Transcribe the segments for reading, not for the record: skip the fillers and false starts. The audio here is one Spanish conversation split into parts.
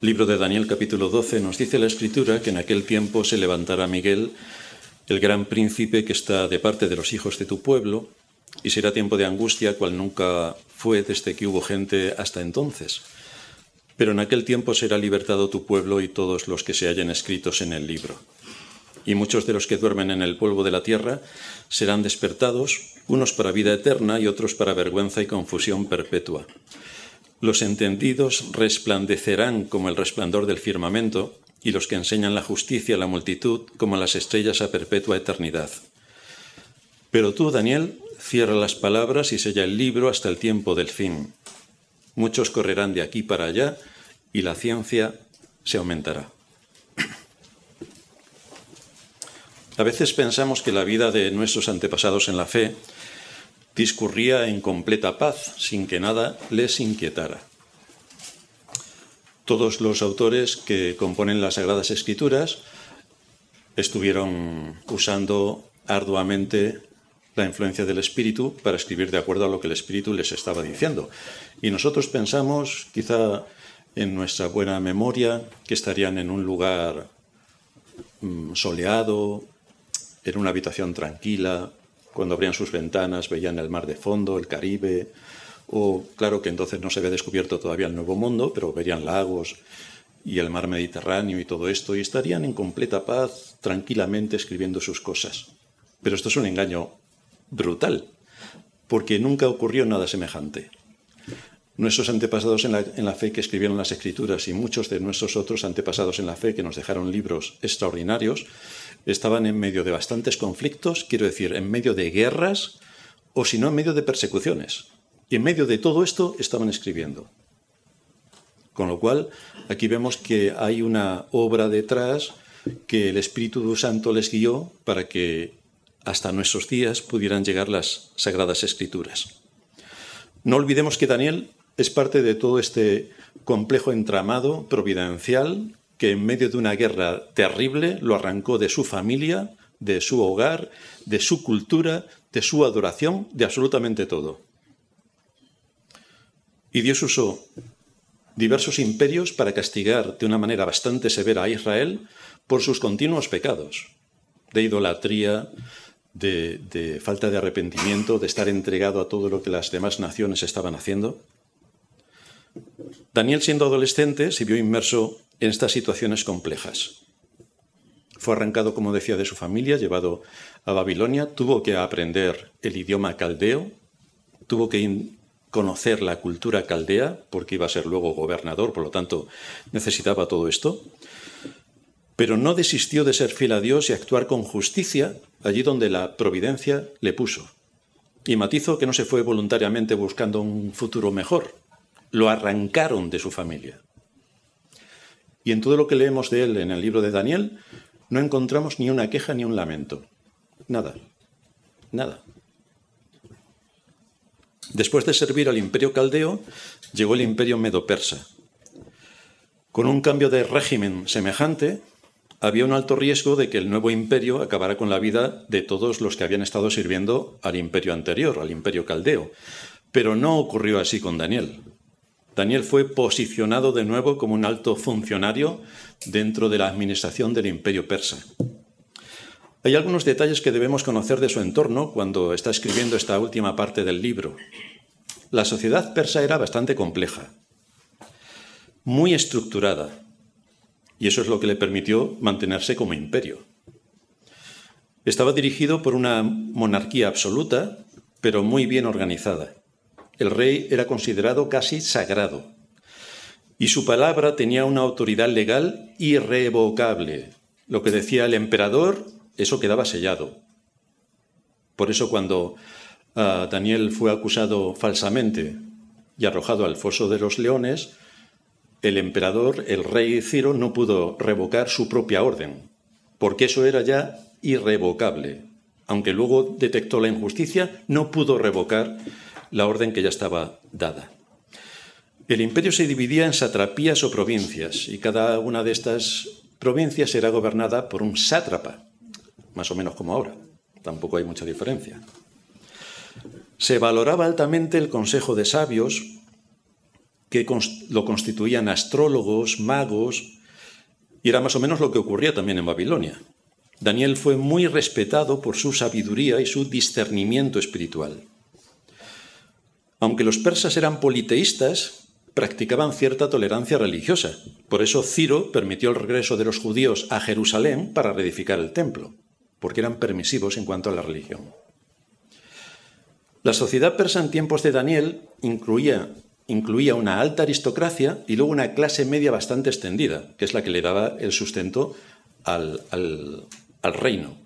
Libro de Daniel, capítulo 12, nos dice la Escritura que en aquel tiempo se levantará Miguel, el gran príncipe que está de parte de los hijos de tu pueblo, y será tiempo de angustia, cual nunca fue desde que hubo gente hasta entonces. Pero en aquel tiempo será libertado tu pueblo y todos los que se hallen escritos en el libro. Y muchos de los que duermen en el polvo de la tierra serán despertados, unos para vida eterna y otros para vergüenza y confusión perpetua. Los entendidos resplandecerán como el resplandor del firmamento, y los que enseñan la justicia a la multitud como las estrellas a perpetua eternidad. Pero tú, Daniel, cierra las palabras y sella el libro hasta el tiempo del fin. Muchos correrán de aquí para allá, y la ciencia se aumentará. A veces pensamos que la vida de nuestros antepasados en la fe discurría en completa paz, sin que nada les inquietara. Todos los autores que componen las Sagradas Escrituras estuvieron usando arduamente la influencia del Espíritu para escribir de acuerdo a lo que el Espíritu les estaba diciendo. Y nosotros pensamos, quizá en nuestra buena memoria, que estarían en un lugar soleado, en una habitación tranquila. Cuando abrían sus ventanas veían el mar de fondo, el Caribe, o claro que entonces no se había descubierto todavía el Nuevo Mundo, pero verían lagos y el mar Mediterráneo y todo esto, y estarían en completa paz, tranquilamente escribiendo sus cosas. Pero esto es un engaño brutal, porque nunca ocurrió nada semejante. Nuestros antepasados en la fe que escribieron las Escrituras y muchos de nuestros otros antepasados en la fe que nos dejaron libros extraordinarios, estaban en medio de bastantes conflictos, quiero decir, en medio de guerras, o si no, en medio de persecuciones. Y en medio de todo esto estaban escribiendo. Con lo cual, aquí vemos que hay una obra detrás que el Espíritu Santo les guió para que hasta nuestros días pudieran llegar las Sagradas Escrituras. No olvidemos que Daniel es parte de todo este complejo entramado providencial que en medio de una guerra terrible lo arrancó de su familia, de su hogar, de su cultura, de su adoración, de absolutamente todo. Y Dios usó diversos imperios para castigar de una manera bastante severa a Israel por sus continuos pecados, de idolatría, de falta de arrepentimiento, de estar entregado a todo lo que las demás naciones estaban haciendo. Daniel, siendo adolescente, se vio inmerso en estas situaciones complejas. Fue arrancado, como decía, de su familia, llevado a Babilonia, tuvo que aprender el idioma caldeo, tuvo que conocer la cultura caldea, porque iba a ser luego gobernador, por lo tanto necesitaba todo esto. Pero no desistió de ser fiel a Dios y actuar con justicia allí donde la providencia le puso. Y matizo que no se fue voluntariamente buscando un futuro mejor. Lo arrancaron de su familia. Y en todo lo que leemos de él en el libro de Daniel, no encontramos ni una queja ni un lamento. Nada. Nada. Después de servir al imperio caldeo, llegó el imperio medo-persa. Con un cambio de régimen semejante, había un alto riesgo de que el nuevo imperio acabara con la vida de todos los que habían estado sirviendo al imperio anterior, al imperio caldeo. Pero no ocurrió así con Daniel. Daniel fue posicionado de nuevo como un alto funcionario dentro de la administración del imperio persa. Hay algunos detalles que debemos conocer de su entorno cuando está escribiendo esta última parte del libro. La sociedad persa era bastante compleja, muy estructurada, y eso es lo que le permitió mantenerse como imperio. Estaba dirigido por una monarquía absoluta, pero muy bien organizada. El rey era considerado casi sagrado, y su palabra tenía una autoridad legal irrevocable. Lo que decía el emperador, eso quedaba sellado. Por eso cuando Daniel fue acusado falsamente y arrojado al foso de los leones, el emperador, el rey Ciro, no pudo revocar su propia orden, porque eso era ya irrevocable. Aunque luego detectó la injusticia, no pudo revocar la orden que ya estaba dada. El imperio se dividía en satrapías o provincias, y cada una de estas provincias era gobernada por un sátrapa, más o menos como ahora. Tampoco hay mucha diferencia. Se valoraba altamente el consejo de sabios, que lo constituían astrólogos, magos, y era más o menos lo que ocurría también en Babilonia. Daniel fue muy respetado por su sabiduría y su discernimiento espiritual. Aunque los persas eran politeístas, practicaban cierta tolerancia religiosa. Por eso Ciro permitió el regreso de los judíos a Jerusalén para reedificar el templo, porque eran permisivos en cuanto a la religión. La sociedad persa en tiempos de Daniel incluía una alta aristocracia y luego una clase media bastante extendida, que es la que le daba el sustento al reino.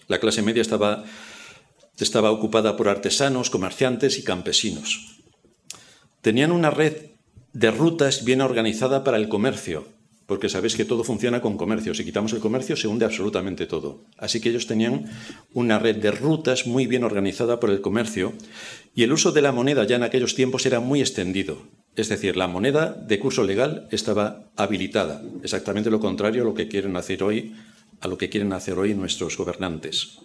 La clase media estaba ocupada por artesanos, comerciantes y campesinos. Tenían una red de rutas bien organizada para el comercio, porque sabéis que todo funciona con comercio. Si quitamos el comercio se hunde absolutamente todo. Así que ellos tenían una red de rutas muy bien organizada por el comercio, y el uso de la moneda ya en aquellos tiempos era muy extendido. Es decir, la moneda de curso legal estaba habilitada, exactamente lo contrario a lo que quieren hacer hoy nuestros gobernantes.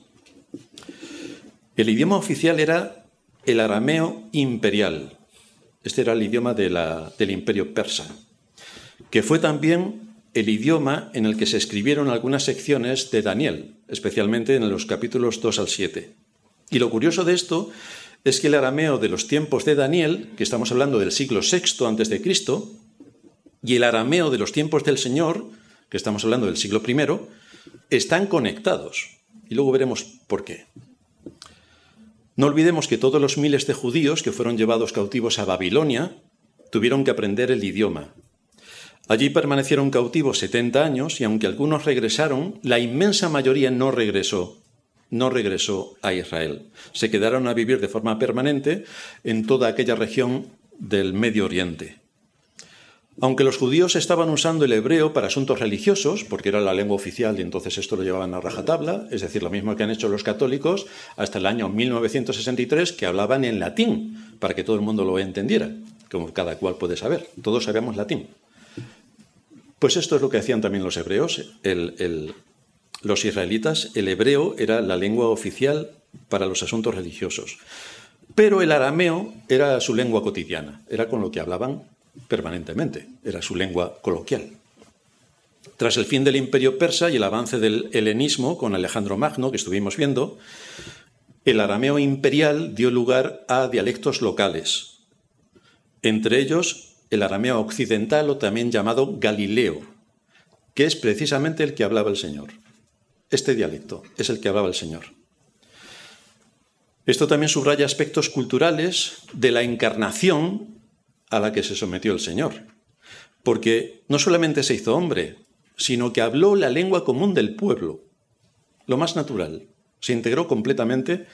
El idioma oficial era el arameo imperial. Este era el idioma del imperio persa, que fue también el idioma en el que se escribieron algunas secciones de Daniel, especialmente en los capítulos 2 al 7. Y lo curioso de esto es que el arameo de los tiempos de Daniel, que estamos hablando del siglo VI a.C., y el arameo de los tiempos del Señor, que estamos hablando del siglo I, están conectados. Y luego veremos por qué. No olvidemos que todos los miles de judíos que fueron llevados cautivos a Babilonia tuvieron que aprender el idioma. Allí permanecieron cautivos 70 años y aunque algunos regresaron, la inmensa mayoría no regresó a Israel. Se quedaron a vivir de forma permanente en toda aquella región del Medio Oriente. Aunque los judíos estaban usando el hebreo para asuntos religiosos, porque era la lengua oficial y entonces esto lo llevaban a rajatabla, es decir, lo mismo que han hecho los católicos hasta el año 1963, que hablaban en latín, para que todo el mundo lo entendiera, como cada cual puede saber. Todos sabemos latín. Pues esto es lo que hacían también los hebreos. Los israelitas, el hebreo era la lengua oficial para los asuntos religiosos. Pero el arameo era su lengua cotidiana, era con lo que hablaban permanentemente, era su lengua coloquial. Tras el fin del imperio persa y el avance del helenismo con Alejandro Magno, que estuvimos viendo, el arameo imperial dio lugar a dialectos locales, entre ellos el arameo occidental o también llamado galileo, que es precisamente el que hablaba el Señor. Este dialecto es el que hablaba el Señor. Esto también subraya aspectos culturales de la encarnación a la que se sometió el Señor, porque no solamente se hizo hombre, sino que habló la lengua común del pueblo, lo más natural. Se integró completamente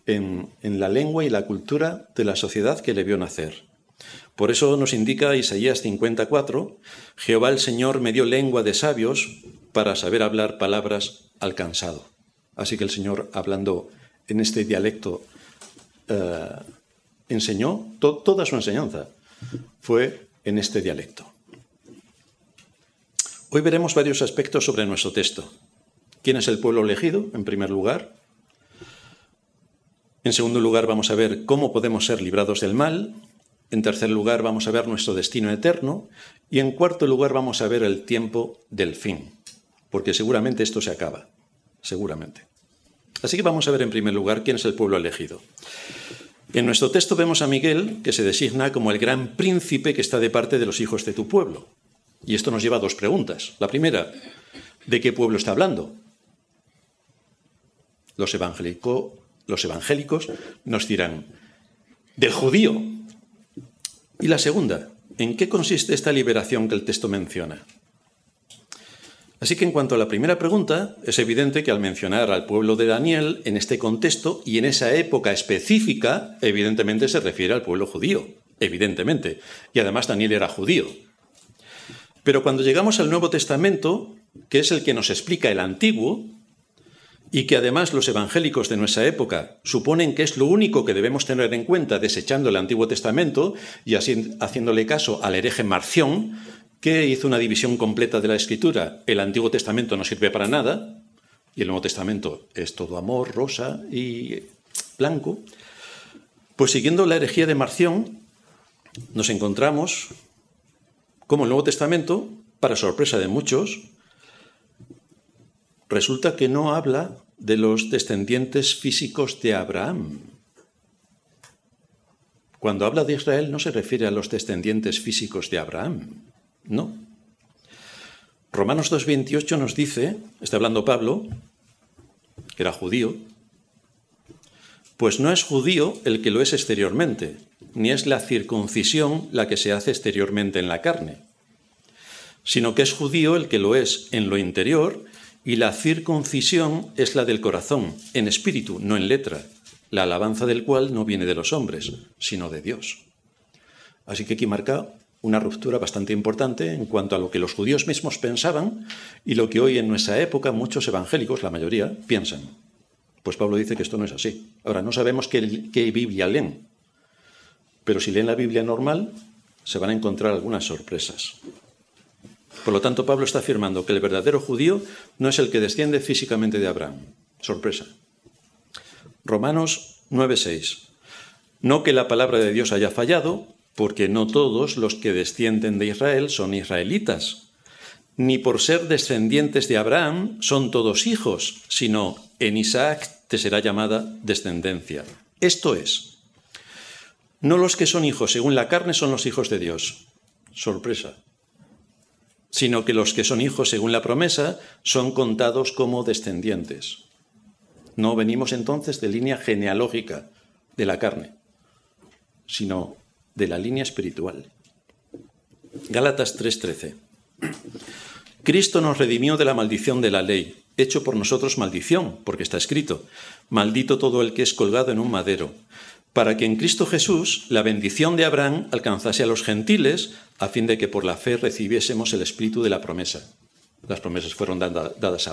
en la lengua y la cultura de la sociedad que le vio nacer. Por eso nos indica Isaías 54, Jehová el Señor me dio lengua de sabios para saber hablar palabras al cansado. Así que el Señor, hablando en este dialecto, enseñó toda su enseñanza. Fue en este dialecto. Hoy veremos varios aspectos sobre nuestro texto. ¿Quién es el pueblo elegido, en primer lugar? En segundo lugar, vamos a ver cómo podemos ser librados del mal. En tercer lugar, vamos a ver nuestro destino eterno. Y en cuarto lugar, vamos a ver el tiempo del fin. Porque seguramente esto se acaba. Seguramente. Así que vamos a ver en primer lugar quién es el pueblo elegido. En nuestro texto vemos a Miguel, que se designa como el gran príncipe que está de parte de los hijos de tu pueblo. Y esto nos lleva a dos preguntas. La primera, ¿de qué pueblo está hablando? Los evangélicos nos dirán, del judío. Y la segunda, ¿en qué consiste esta liberación que el texto menciona? Así que en cuanto a la primera pregunta, es evidente que al mencionar al pueblo de Daniel en este contexto y en esa época específica, evidentemente se refiere al pueblo judío, evidentemente. Y además Daniel era judío. Pero cuando llegamos al Nuevo Testamento, que es el que nos explica el Antiguo, y que además los evangélicos de nuestra época suponen que es lo único que debemos tener en cuenta desechando el Antiguo Testamento y así haciéndole caso al hereje Marción, que hizo una división completa de la Escritura. El Antiguo Testamento no sirve para nada y el Nuevo Testamento es todo amor, rosa y blanco. Pues siguiendo la herejía de Marción, nos encontramos como el Nuevo Testamento, para sorpresa de muchos, resulta que no habla de los descendientes físicos de Abraham. Cuando habla de Israel no se refiere a los descendientes físicos de Abraham, no. Romanos 2:28 nos dice, está hablando Pablo, que era judío, pues no es judío el que lo es exteriormente, ni es la circuncisión la que se hace exteriormente en la carne, sino que es judío el que lo es en lo interior, y la circuncisión es la del corazón, en espíritu, no en letra, la alabanza del cual no viene de los hombres, sino de Dios. Así que aquí marca una ruptura bastante importante en cuanto a lo que los judíos mismos pensaban y lo que hoy en nuestra época muchos evangélicos, la mayoría, piensan. Pues Pablo dice que esto no es así. Ahora, no sabemos qué Biblia leen, pero si leen la Biblia normal, se van a encontrar algunas sorpresas. Por lo tanto, Pablo está afirmando que el verdadero judío no es el que desciende físicamente de Abraham. Sorpresa. Romanos 9:6. No que la palabra de Dios haya fallado, porque no todos los que descienden de Israel son israelitas, ni por ser descendientes de Abraham son todos hijos, sino en Isaac te será llamada descendencia. Esto es, no los que son hijos según la carne son los hijos de Dios. Sorpresa. Sino que los que son hijos según la promesa son contados como descendientes. No venimos entonces de línea genealógica de la carne, sino de la línea espiritual. Gálatas 3:13. Cristo nos redimió de la maldición de la ley, hecho por nosotros maldición, porque está escrito, maldito todo el que es colgado en un madero, para que en Cristo Jesús la bendición de Abraham alcanzase a los gentiles, a fin de que por la fe recibiésemos el espíritu de la promesa. Las promesas fueron dadas a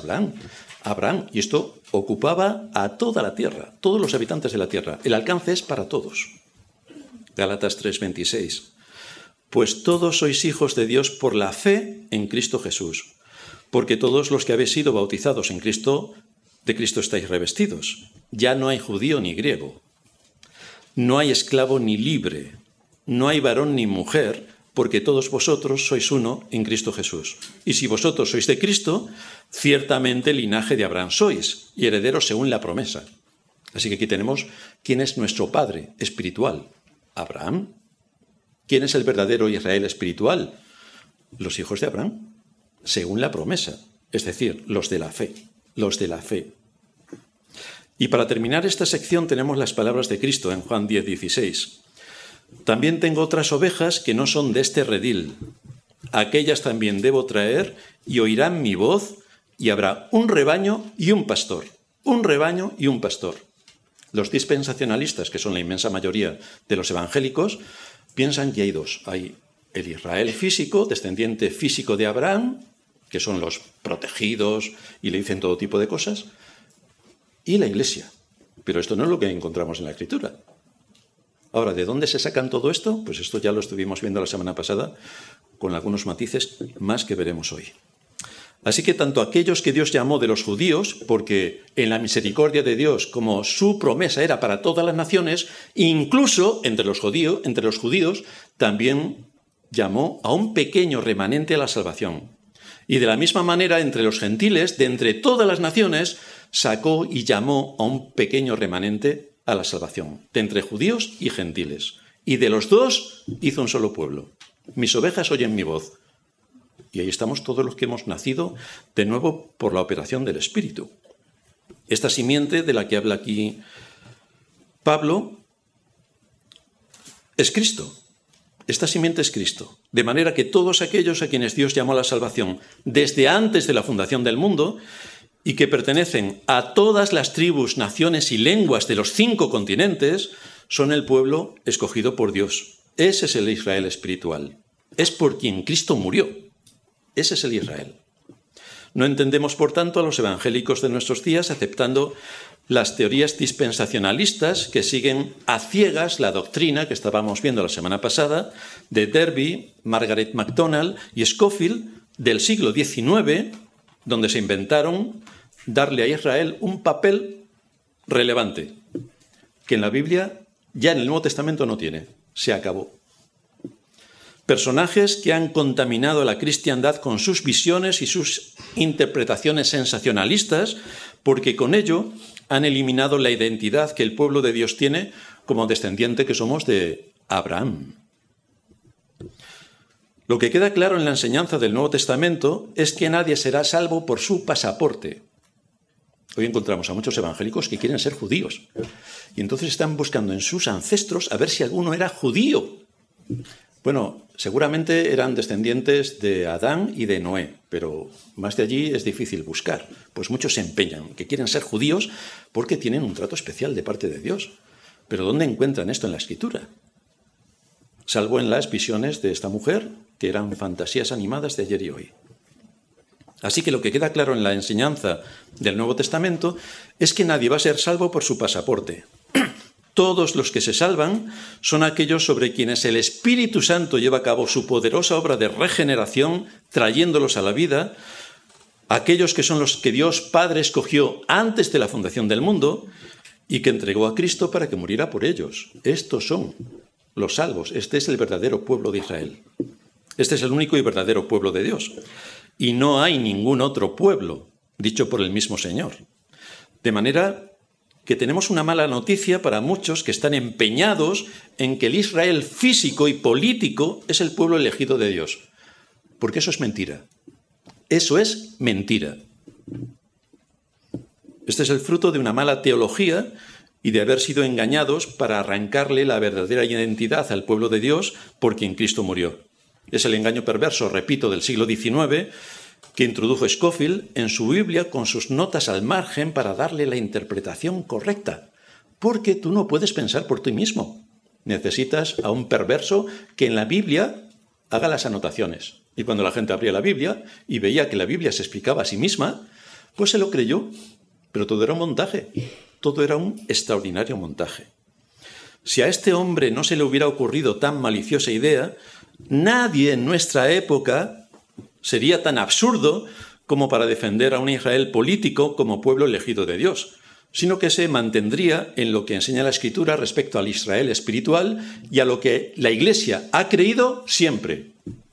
Abraham, y esto ocupaba a toda la tierra, todos los habitantes de la tierra. El alcance es para todos. Gálatas 3:26. Pues todos sois hijos de Dios por la fe en Cristo Jesús, porque todos los que habéis sido bautizados en Cristo, de Cristo estáis revestidos. Ya no hay judío ni griego, no hay esclavo ni libre, no hay varón ni mujer, porque todos vosotros sois uno en Cristo Jesús. Y si vosotros sois de Cristo, ciertamente linaje de Abraham sois, y herederos según la promesa. Así que aquí tenemos quién es nuestro padre espiritual, Abraham. ¿Quién es el verdadero Israel espiritual? Los hijos de Abraham, según la promesa, es decir, los de la fe, los de la fe. Y para terminar esta sección tenemos las palabras de Cristo en Juan 10:16. También tengo otras ovejas que no son de este redil. Aquellas también debo traer y oirán mi voz, y habrá un rebaño y un pastor. Un rebaño y un pastor. Los dispensacionalistas, que son la inmensa mayoría de los evangélicos, piensan que hay dos. Hay el Israel físico, descendiente físico de Abraham, que son los protegidos y le dicen todo tipo de cosas, y la Iglesia. Pero esto no es lo que encontramos en la Escritura. Ahora, ¿de dónde se sacan todo esto? Pues esto ya lo estuvimos viendo la semana pasada, con algunos matices más que veremos hoy. Así que tanto aquellos que Dios llamó de los judíos, porque en la misericordia de Dios, como su promesa era para todas las naciones, incluso entre los judíos, también llamó a un pequeño remanente a la salvación. Y de la misma manera, entre los gentiles, de entre todas las naciones, sacó y llamó a un pequeño remanente a la salvación, de entre judíos y gentiles. Y de los dos hizo un solo pueblo. Mis ovejas oyen mi voz. Y ahí estamos todos los que hemos nacido de nuevo por la operación del Espíritu. Esta simiente de la que habla aquí Pablo es Cristo. Esta simiente es Cristo. De manera que todos aquellos a quienes Dios llamó a la salvación desde antes de la fundación del mundo y que pertenecen a todas las tribus, naciones y lenguas de los 5 continentes, son el pueblo escogido por Dios. Ese es el Israel espiritual. Es por quien Cristo murió. Ese es el Israel. No entendemos, por tanto, a los evangélicos de nuestros días aceptando las teorías dispensacionalistas que siguen a ciegas la doctrina que estábamos viendo la semana pasada de Derby, Margaret MacDonald y Scofield del siglo XIX, donde se inventaron darle a Israel un papel relevante, que en la Biblia, ya en el Nuevo Testamento no tiene. Se acabó. Personajes que han contaminado a la cristiandad con sus visiones y sus interpretaciones sensacionalistas, porque con ello han eliminado la identidad que el pueblo de Dios tiene como descendiente que somos de Abraham. Lo que queda claro en la enseñanza del Nuevo Testamento es que nadie será salvo por su pasaporte. Hoy encontramos a muchos evangélicos que quieren ser judíos y entonces están buscando en sus ancestros a ver si alguno era judío. Bueno, seguramente eran descendientes de Adán y de Noé, pero más de allí es difícil buscar. Pues muchos se empeñan, que quieren ser judíos porque tienen un trato especial de parte de Dios. Pero ¿dónde encuentran esto en la Escritura? Salvo en las visiones de esta mujer, que eran fantasías animadas de ayer y hoy. Así que lo que queda claro en la enseñanza del Nuevo Testamento es que nadie va a ser salvo por su pasaporte. Todos los que se salvan son aquellos sobre quienes el Espíritu Santo lleva a cabo su poderosa obra de regeneración, trayéndolos a la vida, aquellos que son los que Dios Padre escogió antes de la fundación del mundo y que entregó a Cristo para que muriera por ellos. Estos son los salvos. Este es el verdadero pueblo de Israel. Este es el único y verdadero pueblo de Dios. Y no hay ningún otro pueblo, dicho por el mismo Señor. De manera que tenemos una mala noticia para muchos que están empeñados en que el Israel físico y político es el pueblo elegido de Dios. Porque eso es mentira. Eso es mentira. Este es el fruto de una mala teología y de haber sido engañados para arrancarle la verdadera identidad al pueblo de Dios por quien Cristo murió. Es el engaño perverso, repito, del siglo XIX, que introdujo Scofield en su Biblia con sus notas al margen para darle la interpretación correcta. Porque tú no puedes pensar por ti mismo. Necesitas a un perverso que en la Biblia haga las anotaciones. Y cuando la gente abría la Biblia y veía que la Biblia se explicaba a sí misma, pues se lo creyó. Pero todo era un montaje. Todo era un extraordinario montaje. Si a este hombre no se le hubiera ocurrido tan maliciosa idea, nadie en nuestra época sería tan absurdo como para defender a un Israel político como pueblo elegido de Dios, sino que se mantendría en lo que enseña la Escritura respecto al Israel espiritual y a lo que la Iglesia ha creído siempre.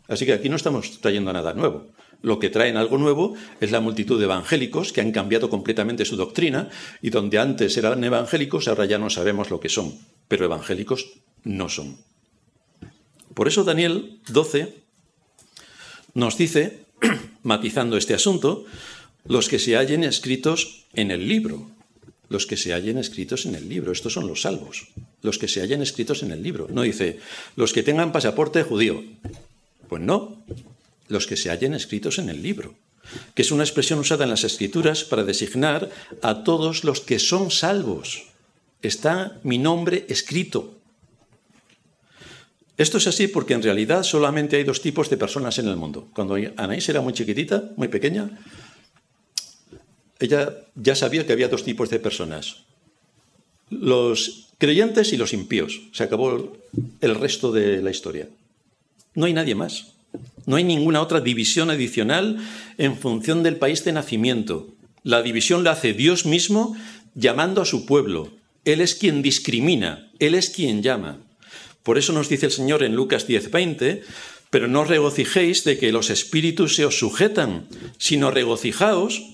Así que aquí no estamos trayendo nada nuevo. Lo que traen algo nuevo es la multitud de evangélicos que han cambiado completamente su doctrina y donde antes eran evangélicos, ahora ya no sabemos lo que son, pero evangélicos no son. Por eso Daniel 12 nos dice, matizando este asunto, los que se hallen escritos en el libro. Los que se hallen escritos en el libro. Estos son los salvos. Los que se hallen escritos en el libro. No dice, los que tengan pasaporte judío. Pues no. Los que se hallen escritos en el libro. Que es una expresión usada en las Escrituras para designar a todos los que son salvos. Está mi nombre escrito. Esto es así porque en realidad solamente hay dos tipos de personas en el mundo. Cuando Anaís era muy chiquitita, muy pequeña, ella ya sabía que había dos tipos de personas. Los creyentes y los impíos. Se acabó el resto de la historia. No hay nadie más. No hay ninguna otra división adicional en función del país de nacimiento. La división la hace Dios mismo llamando a su pueblo. Él es quien discrimina, Él es quien llama. Por eso nos dice el Señor en Lucas 10:20, pero no os regocijéis de que los espíritus se os sujetan, sino regocijaos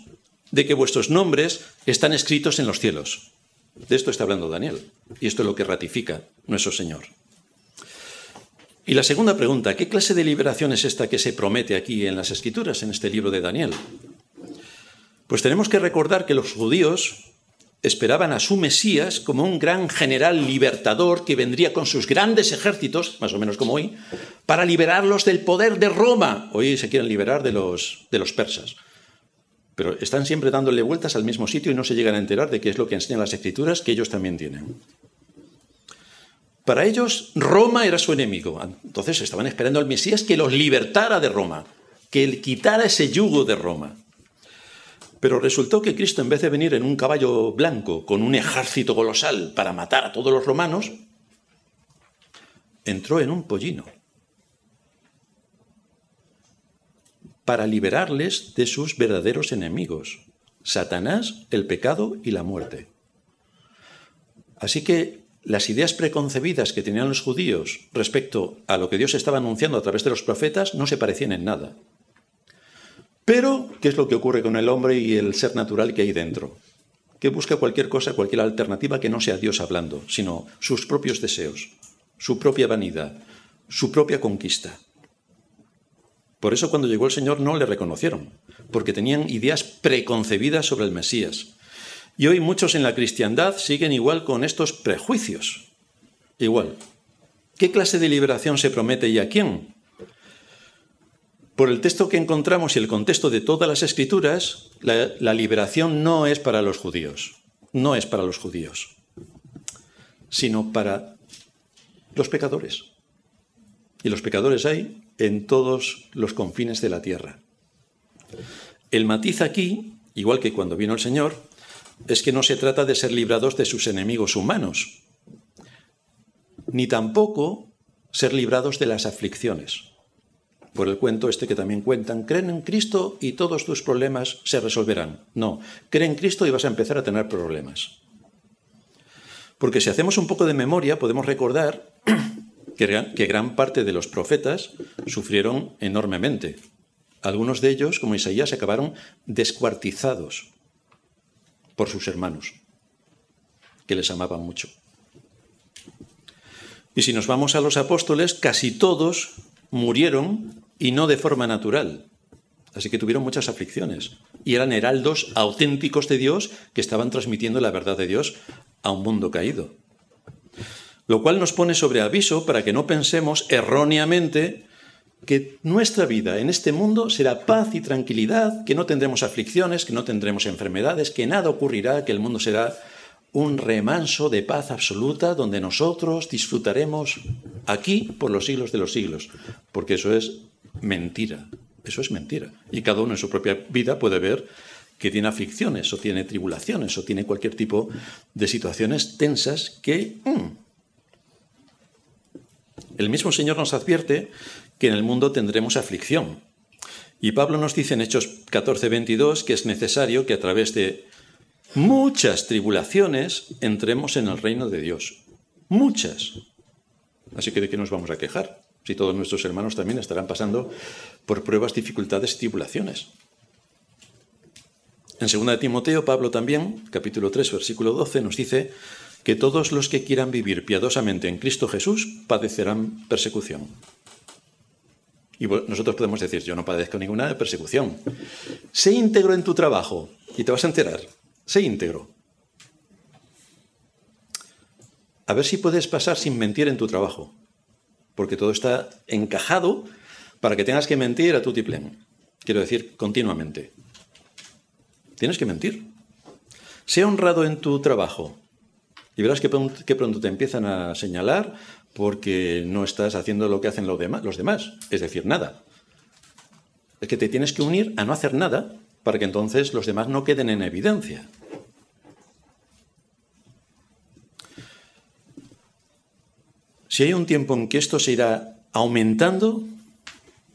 de que vuestros nombres están escritos en los cielos. De esto está hablando Daniel, y esto es lo que ratifica nuestro Señor. Y la segunda pregunta, ¿qué clase de liberación es esta que se promete aquí en las Escrituras, en este libro de Daniel? Pues tenemos que recordar que los judíos esperaban a su Mesías como un gran general libertador que vendría con sus grandes ejércitos, más o menos como hoy, para liberarlos del poder de Roma. Hoy se quieren liberar de los persas. Pero están siempre dándole vueltas al mismo sitio y no se llegan a enterar de qué es lo que enseñan las Escrituras, que ellos también tienen. Para ellos, Roma era su enemigo. Entonces estaban esperando al Mesías que los libertara de Roma, que él quitara ese yugo de Roma. Pero resultó que Cristo, en vez de venir en un caballo blanco con un ejército colosal para matar a todos los romanos, entró en un pollino para liberarles de sus verdaderos enemigos, Satanás, el pecado y la muerte. Así que las ideas preconcebidas que tenían los judíos respecto a lo que Dios estaba anunciando a través de los profetas no se parecían en nada. Pero, ¿qué es lo que ocurre con el hombre y el ser natural que hay dentro? Que busca cualquier cosa, cualquier alternativa que no sea Dios hablando, sino sus propios deseos, su propia vanidad, su propia conquista. Por eso cuando llegó el Señor no le reconocieron, porque tenían ideas preconcebidas sobre el Mesías. Y hoy muchos en la cristiandad siguen igual con estos prejuicios. Igual. ¿Qué clase de liberación se promete y a quién? Por el texto que encontramos y el contexto de todas las Escrituras, la liberación no es para los judíos. No es para los judíos, sino para los pecadores. Y los pecadores hay en todos los confines de la tierra. El matiz aquí, igual que cuando vino el Señor, es que no se trata de ser librados de sus enemigos humanos, ni tampoco ser librados de las aflicciones. Por el cuento este que también cuentan, creen en Cristo y todos tus problemas se resolverán. No, cree en Cristo y vas a empezar a tener problemas. Porque si hacemos un poco de memoria, podemos recordar que gran parte de los profetas sufrieron enormemente. Algunos de ellos, como Isaías, acabaron descuartizados por sus hermanos, que les amaban mucho. Y si nos vamos a los apóstoles, casi todos murieron y no de forma natural. Así que tuvieron muchas aflicciones. Y eran heraldos auténticos de Dios que estaban transmitiendo la verdad de Dios a un mundo caído. Lo cual nos pone sobre aviso para que no pensemos erróneamente que nuestra vida en este mundo será paz y tranquilidad, que no tendremos aflicciones, que no tendremos enfermedades, que nada ocurrirá, que el mundo será un remanso de paz absoluta donde nosotros disfrutaremos aquí por los siglos de los siglos. Porque eso es mentira. Eso es mentira. Y cada uno en su propia vida puede ver que tiene aflicciones o tiene tribulaciones o tiene cualquier tipo de situaciones tensas que... El mismo Señor nos advierte que en el mundo tendremos aflicción. Y Pablo nos dice en Hechos 14:22 que es necesario que a través de muchas tribulaciones entremos en el reino de Dios. Muchas. Así que ¿de qué nos vamos a quejar? Si todos nuestros hermanos también estarán pasando por pruebas, dificultades y tribulaciones. En 2 Timoteo, Pablo también, capítulo 3, versículo 12, nos dice que todos los que quieran vivir piadosamente en Cristo Jesús padecerán persecución. Y nosotros podemos decir, yo no padezco ninguna persecución. Sé íntegro en tu trabajo y te vas a enterar. Sé íntegro. A ver si puedes pasar sin mentir en tu trabajo, porque todo está encajado para que tengas que mentir a tutiplén. Quiero decir, continuamente. Tienes que mentir. Sé honrado en tu trabajo. Y verás que pronto te empiezan a señalar porque no estás haciendo lo que hacen los demás. Es decir, nada. Es que te tienes que unir a no hacer nada para que entonces los demás no queden en evidencia. Si hay un tiempo en que esto se irá aumentando,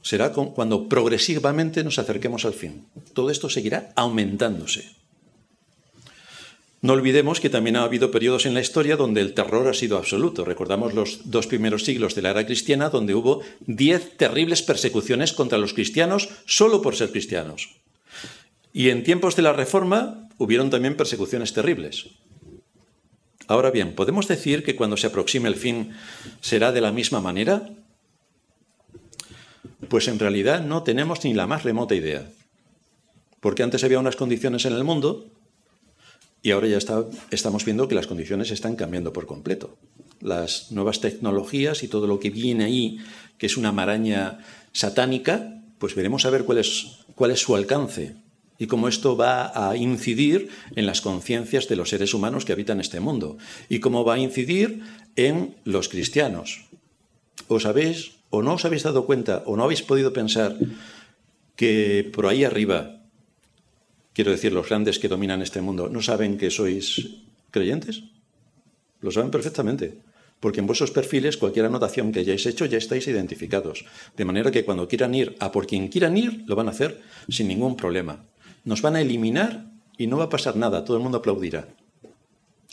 será cuando progresivamente nos acerquemos al fin. Todo esto seguirá aumentándose. No olvidemos que también ha habido periodos en la historia donde el terror ha sido absoluto. Recordamos los 2 primeros siglos de la era cristiana, donde hubo 10 terribles persecuciones contra los cristianos solo por ser cristianos. Y en tiempos de la Reforma hubieron también persecuciones terribles. Ahora bien, ¿podemos decir que cuando se aproxime el fin será de la misma manera? Pues en realidad no tenemos ni la más remota idea. Porque antes había unas condiciones en el mundo y ahora ya estamos viendo que las condiciones están cambiando por completo. Las nuevas tecnologías y todo lo que viene ahí, que es una maraña satánica, pues veremos a ver cuál es su alcance y cómo esto va a incidir en las conciencias de los seres humanos que habitan este mundo y cómo va a incidir en los cristianos. ¿Os habéis o no os habéis dado cuenta o no habéis podido pensar que por ahí arriba, quiero decir, los grandes que dominan este mundo, no saben que sois creyentes? Lo saben perfectamente, porque en vuestros perfiles, cualquier anotación que hayáis hecho, ya estáis identificados. De manera que cuando quieran ir a por quien quieran ir, lo van a hacer sin ningún problema. Nos van a eliminar y no va a pasar nada, todo el mundo aplaudirá.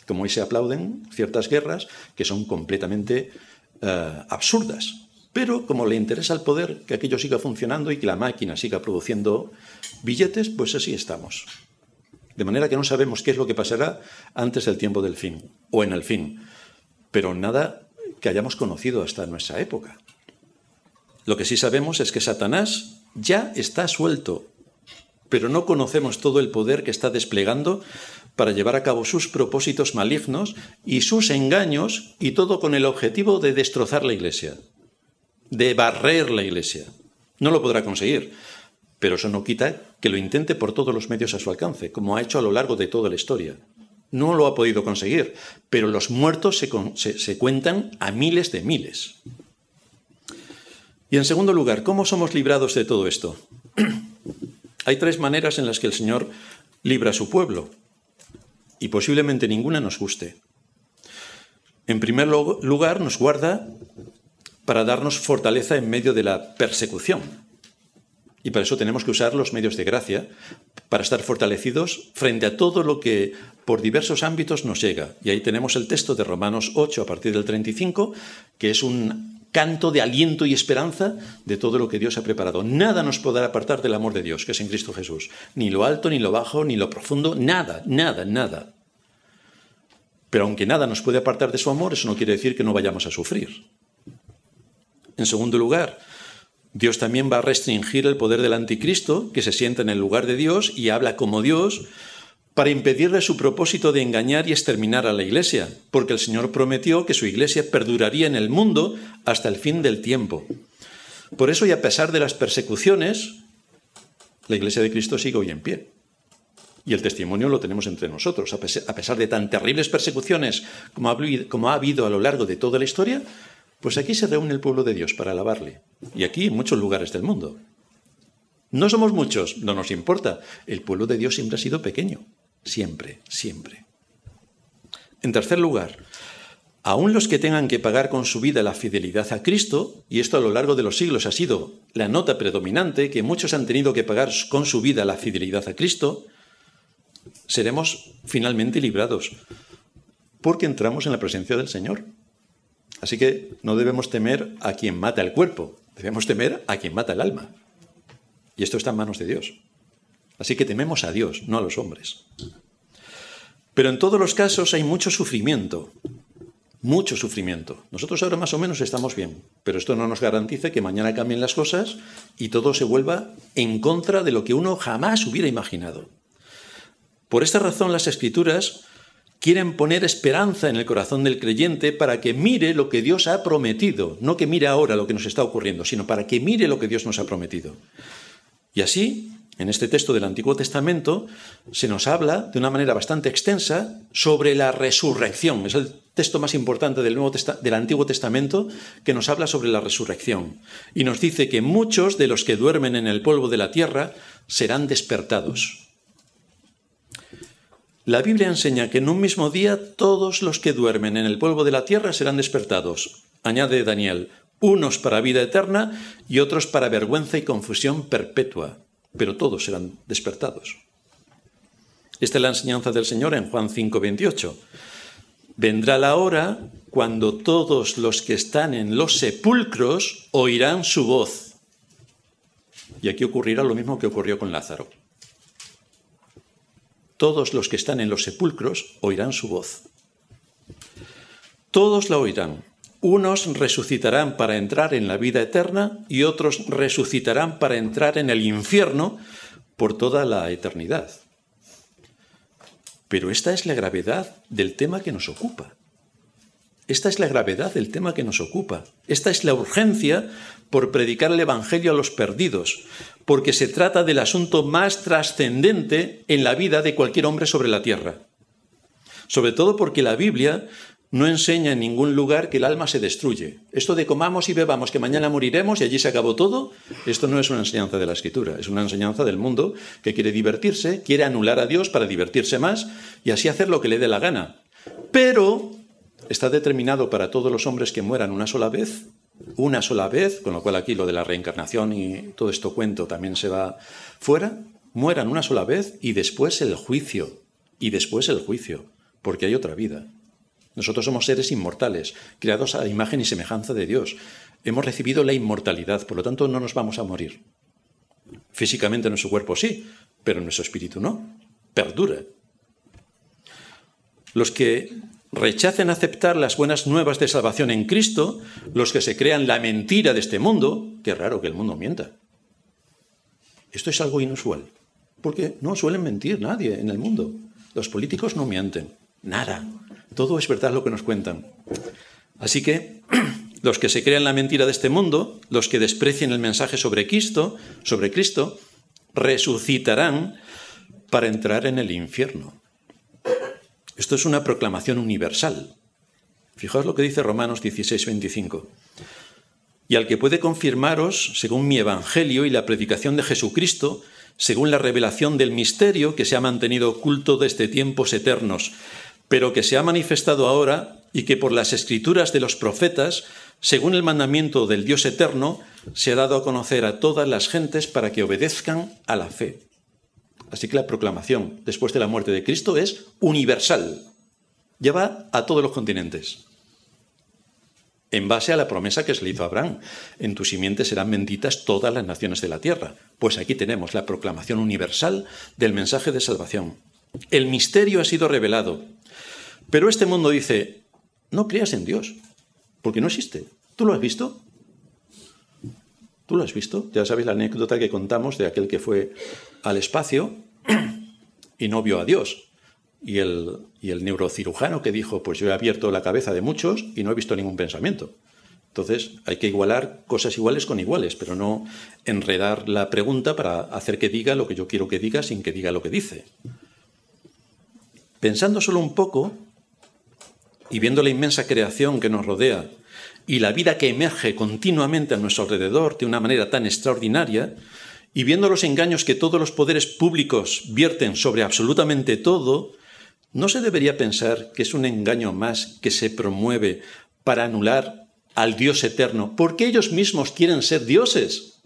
como hoy se aplauden ciertas guerras que son completamente absurdas. Pero como le interesa al poder que aquello siga funcionando y que la máquina siga produciendo billetes, pues así estamos. De manera que no sabemos qué es lo que pasará antes del tiempo del fin, o en el fin. Pero nada que hayamos conocido hasta nuestra época. Lo que sí sabemos es que Satanás ya está suelto, pero no conocemos todo el poder que está desplegando para llevar a cabo sus propósitos malignos y sus engaños, y todo con el objetivo de destrozar la Iglesia, de barrer la Iglesia. No lo podrá conseguir, pero eso no quita que lo intente por todos los medios a su alcance, como ha hecho a lo largo de toda la historia. No lo ha podido conseguir, pero los muertos se cuentan a miles de miles. Y en segundo lugar, ¿cómo somos librados de todo esto? Hay tres maneras en las que el Señor libra a su pueblo, y posiblemente ninguna nos guste. En primer lugar, nos guarda para darnos fortaleza en medio de la persecución. Y para eso tenemos que usar los medios de gracia, para estar fortalecidos frente a todo lo que por diversos ámbitos nos llega. Y ahí tenemos el texto de Romanos 8, a partir del 35, que es un canto de aliento y esperanza de todo lo que Dios ha preparado. Nada nos podrá apartar del amor de Dios, que es en Cristo Jesús. Ni lo alto, ni lo bajo, ni lo profundo, nada, nada, nada. Pero aunque nada nos puede apartar de su amor, eso no quiere decir que no vayamos a sufrir. En segundo lugar, Dios también va a restringir el poder del anticristo, que se sienta en el lugar de Dios y habla como Dios, para impedirle su propósito de engañar y exterminar a la Iglesia, porque el Señor prometió que su Iglesia perduraría en el mundo hasta el fin del tiempo. Por eso, y a pesar de las persecuciones, la Iglesia de Cristo sigue hoy en pie. Y el testimonio lo tenemos entre nosotros. A pesar de tan terribles persecuciones como ha habido a lo largo de toda la historia, pues aquí se reúne el pueblo de Dios para alabarle. Y aquí en muchos lugares del mundo. No somos muchos, no nos importa. El pueblo de Dios siempre ha sido pequeño. Siempre, siempre. En tercer lugar, aún los que tengan que pagar con su vida la fidelidad a Cristo, y esto a lo largo de los siglos ha sido la nota predominante, que muchos han tenido que pagar con su vida la fidelidad a Cristo, seremos finalmente librados, porque entramos en la presencia del Señor. Así que no debemos temer a quien mata el cuerpo, debemos temer a quien mata el alma. Y esto está en manos de Dios. Así que tememos a Dios, no a los hombres. Pero en todos los casos hay mucho sufrimiento. Mucho sufrimiento. Nosotros ahora más o menos estamos bien, pero esto no nos garantiza que mañana cambien las cosas y todo se vuelva en contra de lo que uno jamás hubiera imaginado. Por esta razón las Escrituras quieren poner esperanza en el corazón del creyente para que mire lo que Dios ha prometido, no que mire ahora lo que nos está ocurriendo, sino para que mire lo que Dios nos ha prometido. Y así, en este texto del Antiguo Testamento, se nos habla de una manera bastante extensa sobre la resurrección. Es el texto más importante del Antiguo Testamento que nos habla sobre la resurrección. Y nos dice que muchos de los que duermen en el polvo de la tierra serán despertados. La Biblia enseña que en un mismo día todos los que duermen en el polvo de la tierra serán despertados. Añade Daniel, unos para vida eterna y otros para vergüenza y confusión perpetua, pero todos serán despertados. Esta es la enseñanza del Señor en Juan 5:28. Vendrá la hora cuando todos los que están en los sepulcros oirán su voz. Y aquí ocurrirá lo mismo que ocurrió con Lázaro. Todos los que están en los sepulcros oirán su voz. Todos la oirán. Unos resucitarán para entrar en la vida eterna y otros resucitarán para entrar en el infierno por toda la eternidad. Pero esta es la gravedad del tema que nos ocupa. Esta es la gravedad del tema que nos ocupa. Esta es la urgencia por predicar el Evangelio a los perdidos, porque se trata del asunto más trascendente en la vida de cualquier hombre sobre la tierra. Sobre todo porque la Biblia no enseña en ningún lugar que el alma se destruye. Esto de comamos y bebamos, que mañana moriremos y allí se acabó todo, esto no es una enseñanza de la Escritura, es una enseñanza del mundo que quiere divertirse, quiere anular a Dios para divertirse más y así hacer lo que le dé la gana. Pero está determinado para todos los hombres que mueran una sola vez, con lo cual aquí lo de la reencarnación y todo esto cuento también se va fuera, mueran una sola vez y después el juicio, porque hay otra vida. Nosotros somos seres inmortales, creados a imagen y semejanza de Dios. Hemos recibido la inmortalidad, por lo tanto no nos vamos a morir. Físicamente nuestro cuerpo sí, pero nuestro espíritu no. Perdura. Los que rechacen aceptar las buenas nuevas de salvación en Cristo, los que se crean la mentira de este mundo, qué raro que el mundo mienta. Esto es algo inusual, porque no suelen mentir nadie en el mundo. Los políticos no mienten, nada. Todo es verdad lo que nos cuentan. Así que los que se crean la mentira de este mundo, los que desprecien el mensaje sobre Cristo, resucitarán para entrar en el infierno. Esto es una proclamación universal. Fijaos lo que dice Romanos 16:25. Y al que puede confirmaros, según mi evangelio y la predicación de Jesucristo, según la revelación del misterio que se ha mantenido oculto desde tiempos eternos, pero que se ha manifestado ahora y que por las escrituras de los profetas, según el mandamiento del Dios eterno, se ha dado a conocer a todas las gentes para que obedezcan a la fe. Así que la proclamación después de la muerte de Cristo es universal. Lleva a todos los continentes. En base a la promesa que se le hizo a Abraham, en tu simiente serán benditas todas las naciones de la tierra. Pues aquí tenemos la proclamación universal del mensaje de salvación. El misterio ha sido revelado. Pero este mundo dice, no creas en Dios, porque no existe. ¿Tú lo has visto? ¿Tú lo has visto? Ya sabéis la anécdota que contamos de aquel que fue al espacio y no vio a Dios. Y el neurocirujano que dijo, pues yo he abierto la cabeza de muchos y no he visto ningún pensamiento. Entonces hay que igualar cosas iguales con iguales, pero no enredar la pregunta para hacer que diga lo que yo quiero que diga sin que diga lo que dice. Pensando solo un poco y viendo la inmensa creación que nos rodea y la vida que emerge continuamente a nuestro alrededor de una manera tan extraordinaria, y viendo los engaños que todos los poderes públicos vierten sobre absolutamente todo, ¿no se debería pensar que es un engaño más que se promueve para anular al Dios eterno? Porque ellos mismos quieren ser dioses.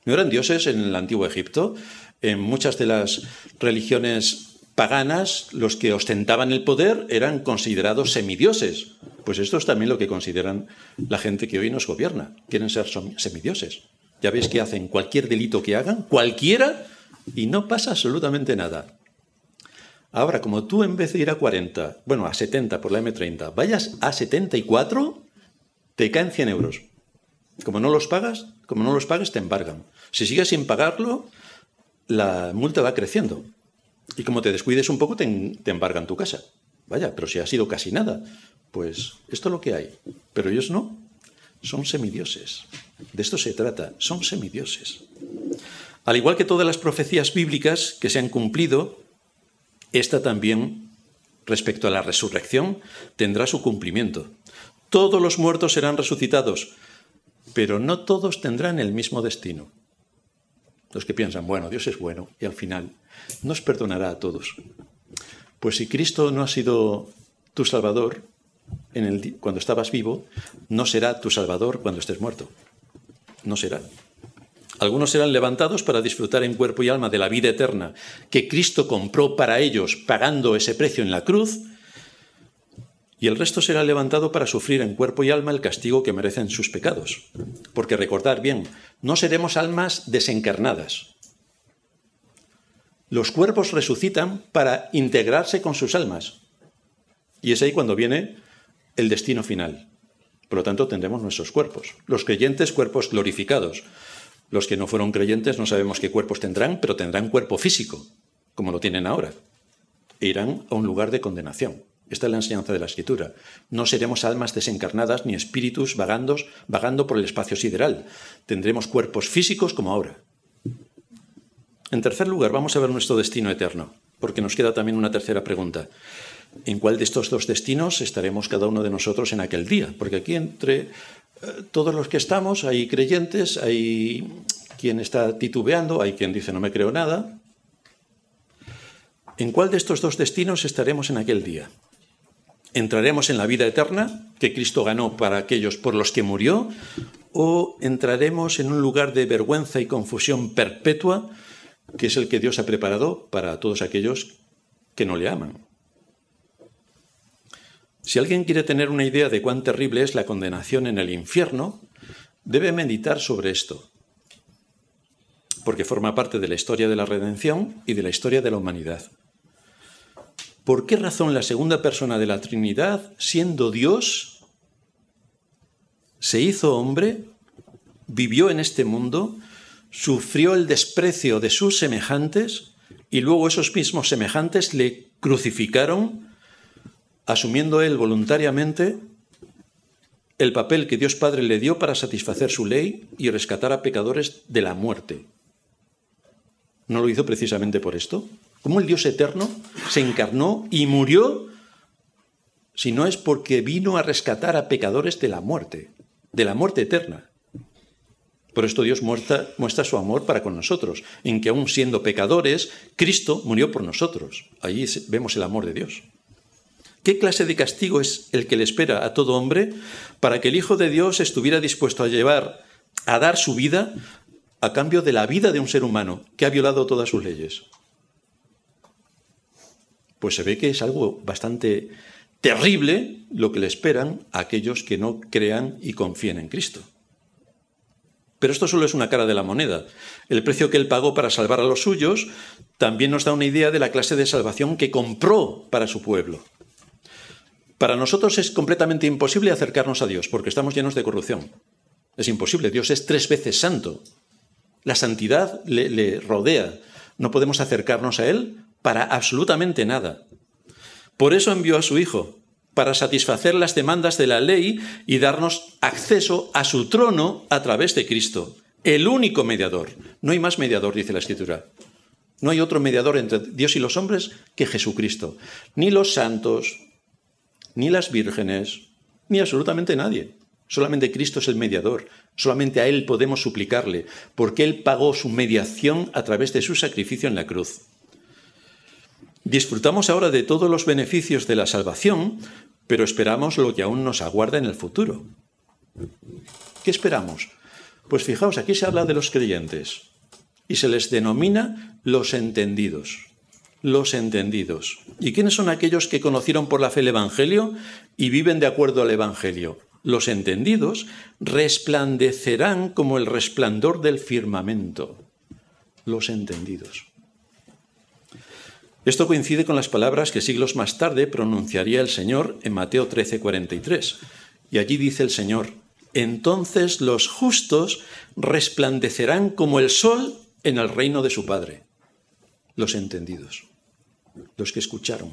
¿No eran dioses en el antiguo Egipto? En muchas de las religiones paganas, los que ostentaban el poder eran considerados semidioses. Pues esto es también lo que consideran la gente que hoy nos gobierna. Quieren ser semidioses. Ya veis que hacen cualquier delito que hagan, cualquiera, y no pasa absolutamente nada. Ahora, como tú en vez de ir a 40, bueno, a 70 por la M30, vayas a 74, te caen 100 euros. Como no los pagues, te embargan. Si sigues sin pagarlo, la multa va creciendo. Y como te descuides un poco, te embargan tu casa. Vaya, pero si ha sido casi nada, pues esto es lo que hay. Pero ellos no. Son semidioses. De esto se trata, son semidioses. Al igual que todas las profecías bíblicas que se han cumplido, esta también, respecto a la resurrección, tendrá su cumplimiento. Todos los muertos serán resucitados, pero no todos tendrán el mismo destino. Los que piensan, bueno, Dios es bueno y al final nos perdonará a todos. Pues si Cristo no ha sido tu Salvador cuando estabas vivo, no será tu Salvador cuando estés muerto. No será. Algunos serán levantados para disfrutar en cuerpo y alma de la vida eterna que Cristo compró para ellos pagando ese precio en la cruz, y el resto será levantado para sufrir en cuerpo y alma el castigo que merecen sus pecados. Porque recordad bien, no seremos almas desencarnadas. Los cuerpos resucitan para integrarse con sus almas. Y es ahí cuando viene el destino final. Por lo tanto, tendremos nuestros cuerpos. Los creyentes, cuerpos glorificados. Los que no fueron creyentes no sabemos qué cuerpos tendrán, pero tendrán cuerpo físico, como lo tienen ahora. E irán a un lugar de condenación. Esta es la enseñanza de la Escritura. No seremos almas desencarnadas ni espíritus vagando por el espacio sideral. Tendremos cuerpos físicos como ahora. En tercer lugar, vamos a ver nuestro destino eterno, porque nos queda también una tercera pregunta. ¿En cuál de estos dos destinos estaremos cada uno de nosotros en aquel día? Porque aquí entre todos los que estamos hay creyentes, hay quien está titubeando, hay quien dice no me creo nada. ¿En cuál de estos dos destinos estaremos en aquel día? ¿Entraremos en la vida eterna que Cristo ganó para aquellos por los que murió? ¿O entraremos en un lugar de vergüenza y confusión perpetua que es el que Dios ha preparado para todos aquellos que no le aman? Si alguien quiere tener una idea de cuán terrible es la condenación en el infierno, debe meditar sobre esto, porque forma parte de la historia de la redención y de la historia de la humanidad. ¿Por qué razón la segunda persona de la Trinidad, siendo Dios, se hizo hombre, vivió en este mundo, sufrió el desprecio de sus semejantes y luego esos mismos semejantes le crucificaron, asumiendo él voluntariamente el papel que Dios Padre le dio para satisfacer su ley y rescatar a pecadores de la muerte? ¿No lo hizo precisamente por esto? ¿Cómo el Dios eterno se encarnó y murió si no es porque vino a rescatar a pecadores de la muerte eterna? Por esto Dios muestra su amor para con nosotros, en que aún siendo pecadores, Cristo murió por nosotros. Allí vemos el amor de Dios. ¿Qué clase de castigo es el que le espera a todo hombre para que el Hijo de Dios estuviera dispuesto a dar su vida a cambio de la vida de un ser humano que ha violado todas sus leyes? Pues se ve que es algo bastante terrible lo que le esperan a aquellos que no crean y confíen en Cristo. Pero esto solo es una cara de la moneda. El precio que él pagó para salvar a los suyos también nos da una idea de la clase de salvación que compró para su pueblo. Para nosotros es completamente imposible acercarnos a Dios porque estamos llenos de corrupción. Es imposible. Dios es 3 veces santo. La santidad le rodea. No podemos acercarnos a Él para absolutamente nada. Por eso envió a su Hijo, para satisfacer las demandas de la ley y darnos acceso a su trono a través de Cristo, el único mediador. No hay más mediador, dice la Escritura. No hay otro mediador entre Dios y los hombres que Jesucristo. Ni los santos, ni las vírgenes, ni absolutamente nadie. Solamente Cristo es el mediador. Solamente a Él podemos suplicarle, porque Él pagó su mediación a través de su sacrificio en la cruz. Disfrutamos ahora de todos los beneficios de la salvación, pero esperamos lo que aún nos aguarda en el futuro. ¿Qué esperamos? Pues fijaos, aquí se habla de los creyentes y se les denomina los entendidos. Los entendidos. ¿Y quiénes son aquellos que conocieron por la fe el Evangelio y viven de acuerdo al Evangelio? Los entendidos resplandecerán como el resplandor del firmamento. Los entendidos. Esto coincide con las palabras que siglos más tarde pronunciaría el Señor en Mateo 13:43. Y allí dice el Señor: entonces los justos resplandecerán como el sol en el reino de su Padre. Los entendidos, los que escucharon.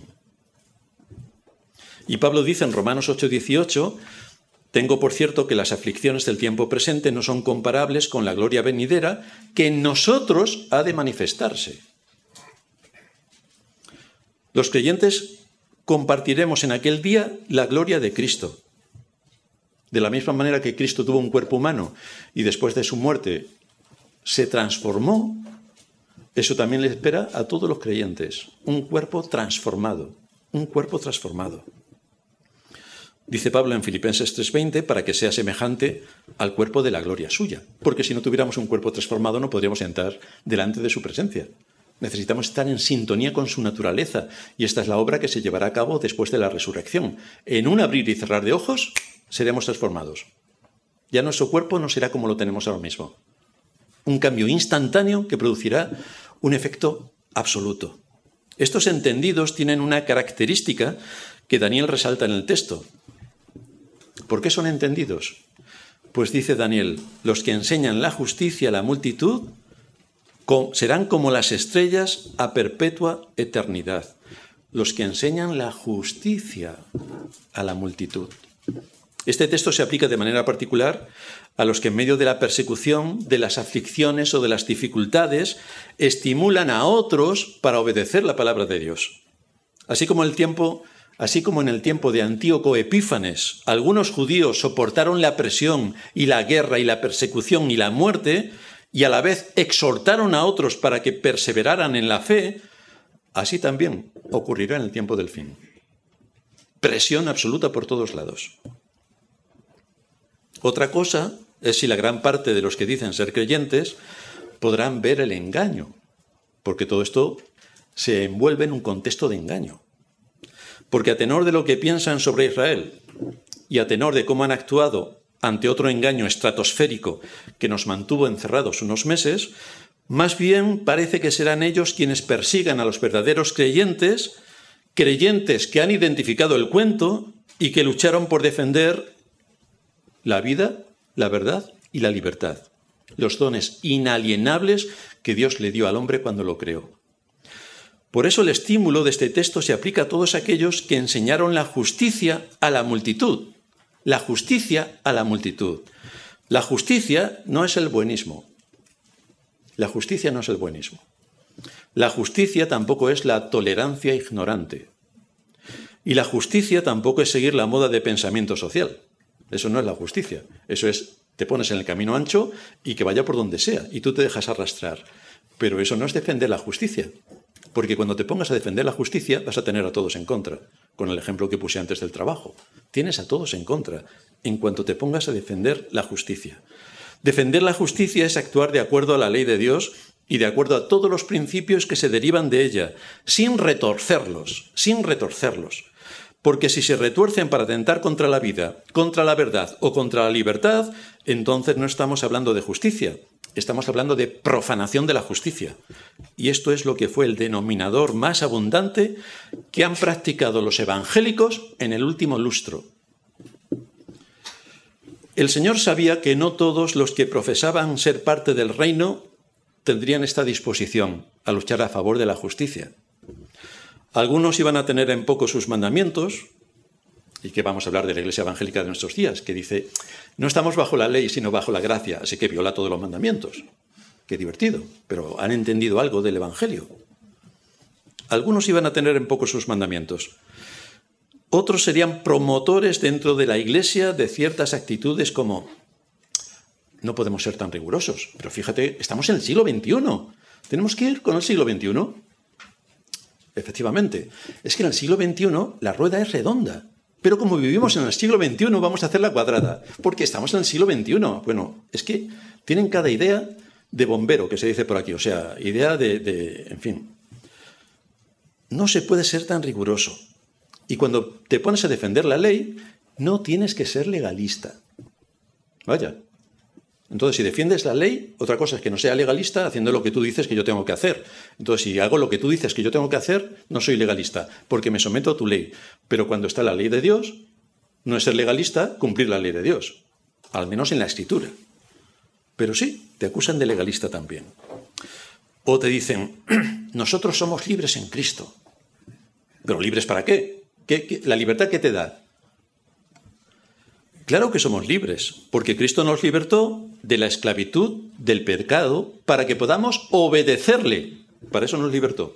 Y Pablo dice en Romanos 8:18: tengo por cierto que las aflicciones del tiempo presente no son comparables con la gloria venidera que en nosotros ha de manifestarse. Los creyentes compartiremos en aquel día la gloria de Cristo. De la misma manera que Cristo tuvo un cuerpo humano y después de su muerte se transformó, eso también le espera a todos los creyentes. Un cuerpo transformado. Un cuerpo transformado. Dice Pablo en Filipenses 3:20, para que sea semejante al cuerpo de la gloria suya. Porque si no tuviéramos un cuerpo transformado no podríamos entrar delante de su presencia. Necesitamos estar en sintonía con su naturaleza y esta es la obra que se llevará a cabo después de la resurrección. En un abrir y cerrar de ojos seremos transformados. Ya nuestro cuerpo no será como lo tenemos ahora mismo. Un cambio instantáneo que producirá un efecto absoluto. Estos entendidos tienen una característica que Daniel resalta en el texto. ¿Por qué son entendidos? Pues dice Daniel: los que enseñan la justicia a la multitud serán como las estrellas a perpetua eternidad. Los que enseñan la justicia a la multitud. Este texto se aplica de manera particular a los que en medio de la persecución, de las aflicciones o de las dificultades estimulan a otros para obedecer la palabra de Dios. Así como en el tiempo de Antíoco Epífanes, algunos judíos soportaron la presión y la guerra y la persecución y la muerte, y a la vez exhortaron a otros para que perseveraran en la fe, así también ocurrirá en el tiempo del fin. Presión absoluta por todos lados. Otra cosa es si la gran parte de los que dicen ser creyentes podrán ver el engaño, porque todo esto se envuelve en un contexto de engaño. porque a tenor de lo que piensan sobre Israel y a tenor de cómo han actuado ante otro engaño estratosférico que nos mantuvo encerrados unos meses, más bien parece que serán ellos quienes persigan a los verdaderos creyentes, creyentes que han identificado el cuento y que lucharon por defender la vida, la verdad y la libertad, los dones inalienables que Dios le dio al hombre cuando lo creó. Por eso el estímulo de este texto se aplica a todos aquellos que enseñaron la justicia a la multitud. La justicia a la multitud. La justicia no es el buenismo. La justicia no es el buenismo. La justicia tampoco es la tolerancia ignorante. Y la justicia tampoco es seguir la moda de pensamiento social. Eso no es la justicia. Eso es, te pones en el camino ancho y que vaya por donde sea, y tú te dejas arrastrar. Pero eso no es defender la justicia. Porque cuando te pongas a defender la justicia vas a tener a todos en contra. Con el ejemplo que puse antes del trabajo. Tienes a todos en contra en cuanto te pongas a defender la justicia. Defender la justicia es actuar de acuerdo a la ley de Dios y de acuerdo a todos los principios que se derivan de ella, sin retorcerlos, sin retorcerlos. Porque si se retuercen para atentar contra la vida, contra la verdad o contra la libertad, entonces no estamos hablando de justicia. Estamos hablando de profanación de la justicia. Y esto es lo que fue el denominador más abundante que han practicado los evangélicos en el último lustro. El Señor sabía que no todos los que profesaban ser parte del reino tendrían esta disposición a luchar a favor de la justicia. Algunos iban a tener en poco sus mandamientos, y que vamos a hablar de la Iglesia evangélica de nuestros días, que dice, no estamos bajo la ley, sino bajo la gracia, así que viola todos los mandamientos. Qué divertido, pero han entendido algo del Evangelio. Algunos iban a tener en poco sus mandamientos. Otros serían promotores dentro de la Iglesia de ciertas actitudes como, no podemos ser tan rigurosos, pero fíjate, estamos en el siglo XXI, tenemos que ir con el siglo XXI. Efectivamente, es que en el siglo XXI la rueda es redonda. Pero como vivimos en el siglo XXI, vamos a hacerla cuadrada, porque estamos en el siglo XXI. Bueno, es que tienen cada idea de bombero, que se dice por aquí, o sea, idea en fin. No se puede ser tan riguroso. Y cuando te pones a defender la ley, no tienes que ser legalista. Vaya. Entonces, si defiendes la ley, otra cosa es que no sea legalista haciendo lo que tú dices que yo tengo que hacer. Entonces, si hago lo que tú dices que yo tengo que hacer, no soy legalista, porque me someto a tu ley. Pero cuando está la ley de Dios, no es ser legalista cumplir la ley de Dios, al menos en la Escritura. Pero sí, te acusan de legalista también. O te dicen, nosotros somos libres en Cristo. ¿Pero libres para qué? ¿La libertad qué te da? Claro que somos libres, porque Cristo nos libertó de la esclavitud, del pecado, para que podamos obedecerle. Para eso nos libertó,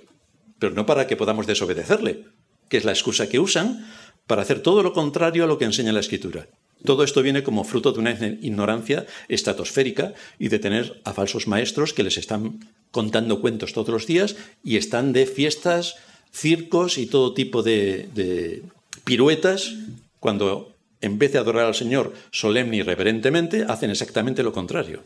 pero no para que podamos desobedecerle, que es la excusa que usan para hacer todo lo contrario a lo que enseña la Escritura. Todo esto viene como fruto de una ignorancia estratosférica y de tener a falsos maestros que les están contando cuentos todos los días y están de fiestas, circos y todo tipo de piruetas cuando, en vez de adorar al Señor solemne y reverentemente, hacen exactamente lo contrario.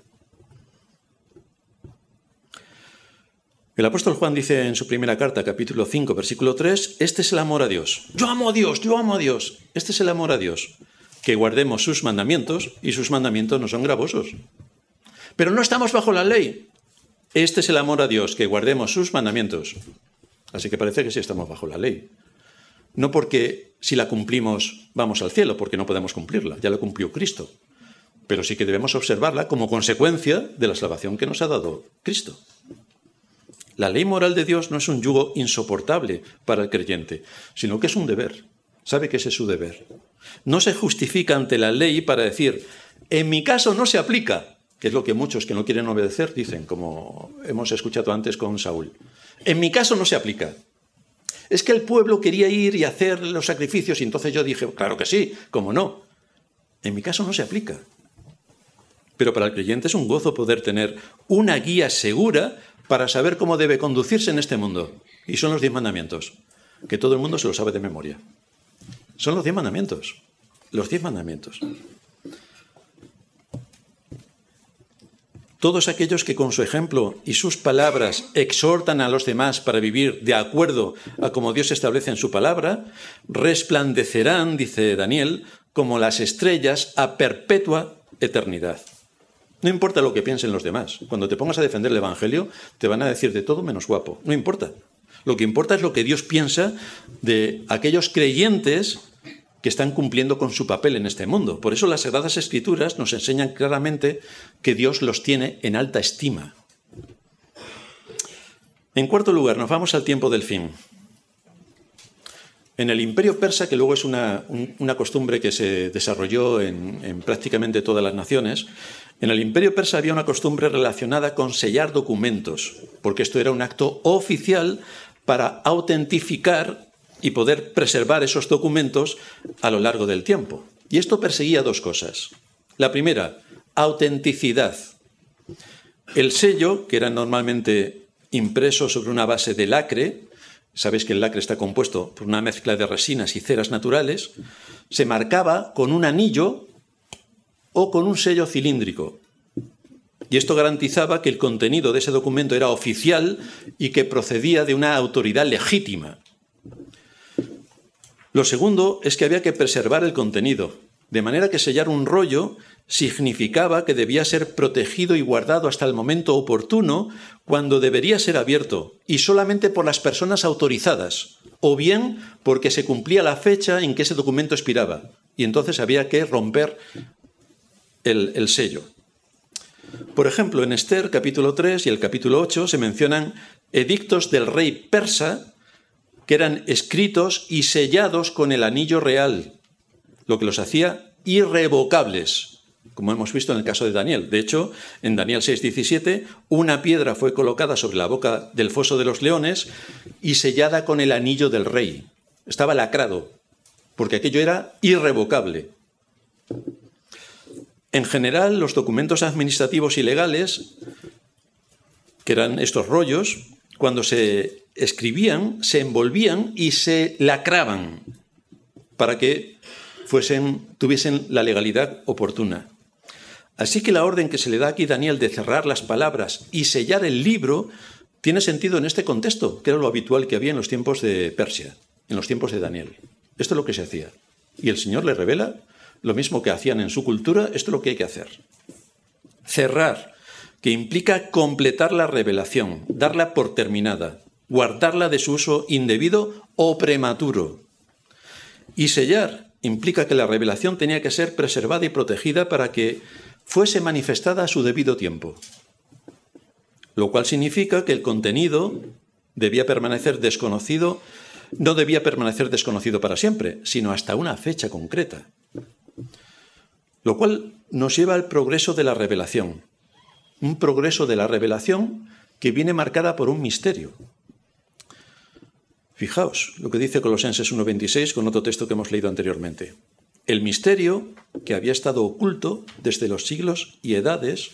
El apóstol Juan dice en su primera carta, capítulo 5, versículo 3, este es el amor a Dios. Yo amo a Dios, yo amo a Dios. Este es el amor a Dios, que guardemos sus mandamientos, y sus mandamientos no son gravosos. Pero no estamos bajo la ley. Este es el amor a Dios, que guardemos sus mandamientos. Así que parece que sí estamos bajo la ley. No porque si la cumplimos vamos al cielo, porque no podemos cumplirla, ya lo cumplió Cristo. Pero sí que debemos observarla como consecuencia de la salvación que nos ha dado Cristo. La ley moral de Dios no es un yugo insoportable para el creyente, sino que es un deber. Sabe que ese es su deber. No se justifica ante la ley para decir, en mi caso no se aplica, que es lo que muchos que no quieren obedecer dicen, como hemos escuchado antes con Saúl. En mi caso no se aplica. Es que el pueblo quería ir y hacer los sacrificios y entonces yo dije, claro que sí, ¿cómo no? En mi caso no se aplica. Pero para el creyente es un gozo poder tener una guía segura para saber cómo debe conducirse en este mundo. Y son los 10 mandamientos, que todo el mundo se lo sabe de memoria. Son los 10 mandamientos. Los 10 mandamientos. todos aquellos que con su ejemplo y sus palabras exhortan a los demás para vivir de acuerdo a como Dios establece en su palabra, resplandecerán, dice Daniel, como las estrellas a perpetua eternidad. No importa lo que piensen los demás. Cuando te pongas a defender el Evangelio, te van a decir de todo menos guapo. No importa. Lo que importa es lo que Dios piensa de aquellos creyentes que están cumpliendo con su papel en este mundo. Por eso las Sagradas Escrituras nos enseñan claramente que Dios los tiene en alta estima. En cuarto lugar, nos vamos al tiempo del fin. En el Imperio Persa, que luego es una costumbre que se desarrolló en prácticamente todas las naciones, en el Imperio Persa había una costumbre relacionada con sellar documentos, porque esto era un acto oficial para autentificar y poder preservar esos documentos a lo largo del tiempo. Y esto perseguía dos cosas. La primera, autenticidad. El sello, que era normalmente impreso sobre una base de lacre, sabéis que el lacre está compuesto por una mezcla de resinas y ceras naturales, se marcaba con un anillo o con un sello cilíndrico. Y esto garantizaba que el contenido de ese documento era oficial y que procedía de una autoridad legítima. Lo segundo es que había que preservar el contenido, de manera que sellar un rollo significaba que debía ser protegido y guardado hasta el momento oportuno, cuando debería ser abierto, y solamente por las personas autorizadas, o bien porque se cumplía la fecha en que ese documento expiraba, y entonces había que romper el sello. Por ejemplo, en Esther, capítulo 3 y el capítulo 8, se mencionan edictos del rey persa que eran escritos y sellados con el anillo real, lo que los hacía irrevocables, como hemos visto en el caso de Daniel. De hecho, en Daniel 6:17, una piedra fue colocada sobre la boca del foso de los leones y sellada con el anillo del rey. Estaba lacrado, porque aquello era irrevocable. En general, los documentos administrativos y legales, que eran estos rollos, cuando se escribían, se envolvían y se lacraban para que tuviesen la legalidad oportuna. Así que la orden que se le da aquí a Daniel de cerrar las palabras y sellar el libro tiene sentido en este contexto, que era lo habitual que había en los tiempos de Persia, en los tiempos de Daniel. Esto es lo que se hacía. Y el Señor le revela lo mismo que hacían en su cultura, esto es lo que hay que hacer. Cerrar, que implica completar la revelación, darla por terminada, guardarla de su uso indebido o prematuro. Y sellar implica que la revelación tenía que ser preservada y protegida para que fuese manifestada a su debido tiempo. Lo cual significa que el contenido debía permanecer desconocido, no debía permanecer desconocido para siempre, sino hasta una fecha concreta. Lo cual nos lleva al progreso de la revelación. Un progreso de la revelación que viene marcada por un misterio. Fijaos lo que dice Colosenses 1:26 con otro texto que hemos leído anteriormente. El misterio que había estado oculto desde los siglos y edades,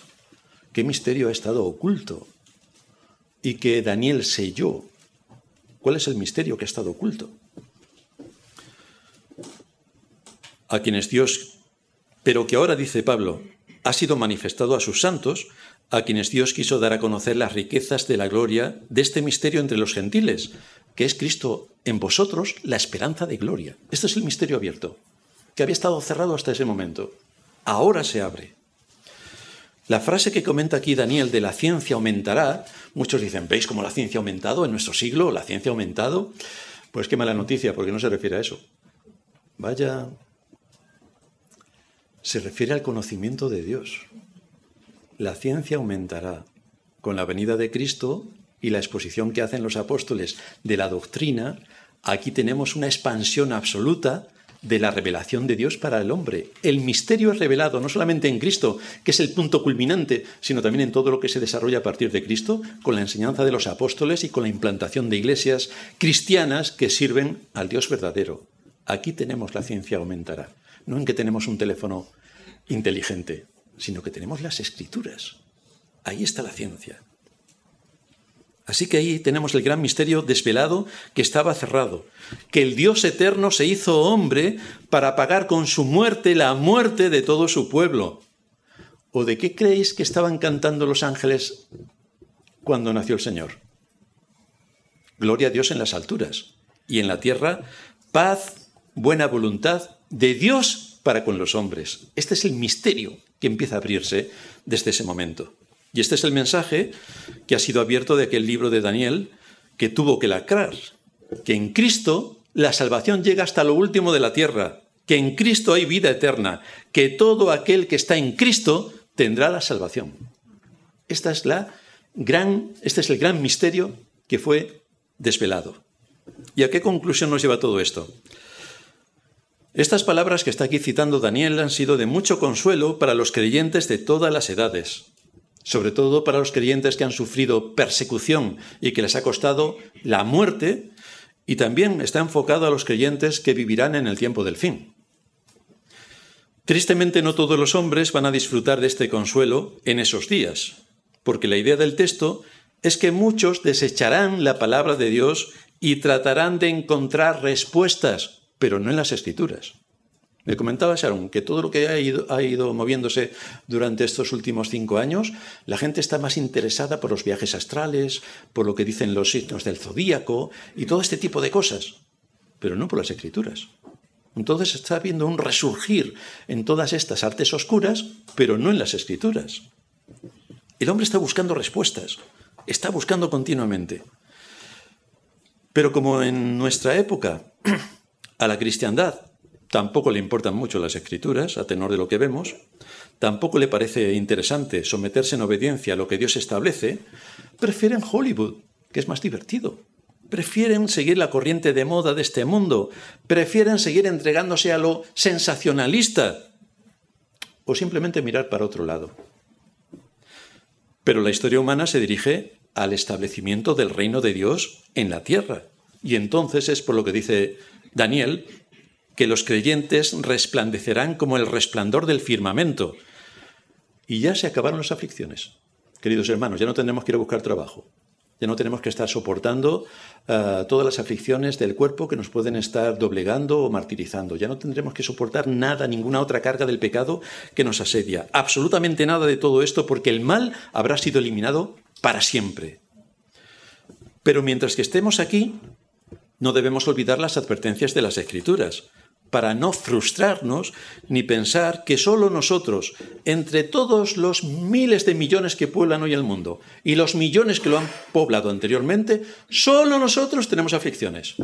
¿qué misterio ha estado oculto? Y que Daniel selló. ¿Cuál es el misterio que ha estado oculto? A quienes Dios, pero que ahora, dice Pablo, ha sido manifestado a sus santos, a quienes Dios quiso dar a conocer las riquezas de la gloria de este misterio entre los gentiles, que es Cristo en vosotros, la esperanza de gloria. Este es el misterio abierto, que había estado cerrado hasta ese momento. Ahora se abre. La frase que comenta aquí Daniel de la ciencia aumentará, muchos dicen, ¿veis cómo la ciencia ha aumentado en nuestro siglo? ¿La ciencia ha aumentado? Pues qué mala noticia, porque no se refiere a eso. Vaya, se refiere al conocimiento de Dios. La ciencia aumentará con la venida de Cristo y la exposición que hacen los apóstoles de la doctrina. Aquí tenemos una expansión absoluta de la revelación de Dios para el hombre. El misterio es revelado no solamente en Cristo, que es el punto culminante, sino también en todo lo que se desarrolla a partir de Cristo, con la enseñanza de los apóstoles y con la implantación de iglesias cristianas que sirven al Dios verdadero. Aquí tenemos la ciencia aumentará. No en que tenemos un teléfono inteligente, sino que tenemos las Escrituras. Ahí está la ciencia. Así que ahí tenemos el gran misterio desvelado que estaba cerrado, que el Dios eterno se hizo hombre para pagar con su muerte la muerte de todo su pueblo. ¿O de qué creéis que estaban cantando los ángeles cuando nació el Señor? Gloria a Dios en las alturas, y en la tierra paz, buena voluntad de Dios para con los hombres. Este es el misterio que empieza a abrirse desde ese momento. Y este es el mensaje que ha sido abierto de aquel libro de Daniel, que tuvo que lacrar, que en Cristo la salvación llega hasta lo último de la tierra, que en Cristo hay vida eterna, que todo aquel que está en Cristo tendrá la salvación. Este es el gran misterio que fue desvelado. ¿Y a qué conclusión nos lleva todo esto? Estas palabras que está aquí citando Daniel han sido de mucho consuelo para los creyentes de todas las edades, sobre todo para los creyentes que han sufrido persecución y que les ha costado la muerte, y también está enfocado a los creyentes que vivirán en el tiempo del fin. Tristemente, no todos los hombres van a disfrutar de este consuelo en esos días, porque la idea del texto es que muchos desecharán la palabra de Dios y tratarán de encontrar respuestas, pero no en las Escrituras. Me comentaba Sharon que todo lo que ha ido moviéndose durante estos últimos 5 años, la gente está más interesada por los viajes astrales, por lo que dicen los signos del zodíaco y todo este tipo de cosas, pero no por las Escrituras. Entonces está habiendo un resurgir en todas estas artes oscuras, pero no en las Escrituras. El hombre está buscando respuestas, está buscando continuamente. Pero como en nuestra época a la cristiandad tampoco le importan mucho las Escrituras, a tenor de lo que vemos, tampoco le parece interesante someterse en obediencia a lo que Dios establece, prefieren Hollywood, que es más divertido. Prefieren seguir la corriente de moda de este mundo, prefieren seguir entregándose a lo sensacionalista o simplemente mirar para otro lado. Pero la historia humana se dirige al establecimiento del reino de Dios en la tierra. Y entonces es por lo que dice Daniel que los creyentes resplandecerán como el resplandor del firmamento. Y ya se acabaron las aflicciones. Queridos hermanos, ya no tendremos que ir a buscar trabajo. Ya no tenemos que estar soportando todas las aflicciones del cuerpo que nos pueden estar doblegando o martirizando. Ya no tendremos que soportar nada, ninguna otra carga del pecado que nos asedia. Absolutamente nada de todo esto, porque el mal habrá sido eliminado para siempre. Pero mientras que estemos aquí, no debemos olvidar las advertencias de las Escrituras, para no frustrarnos ni pensar que solo nosotros, entre todos los miles de millones que pueblan hoy el mundo y los millones que lo han poblado anteriormente, solo nosotros tenemos aflicciones.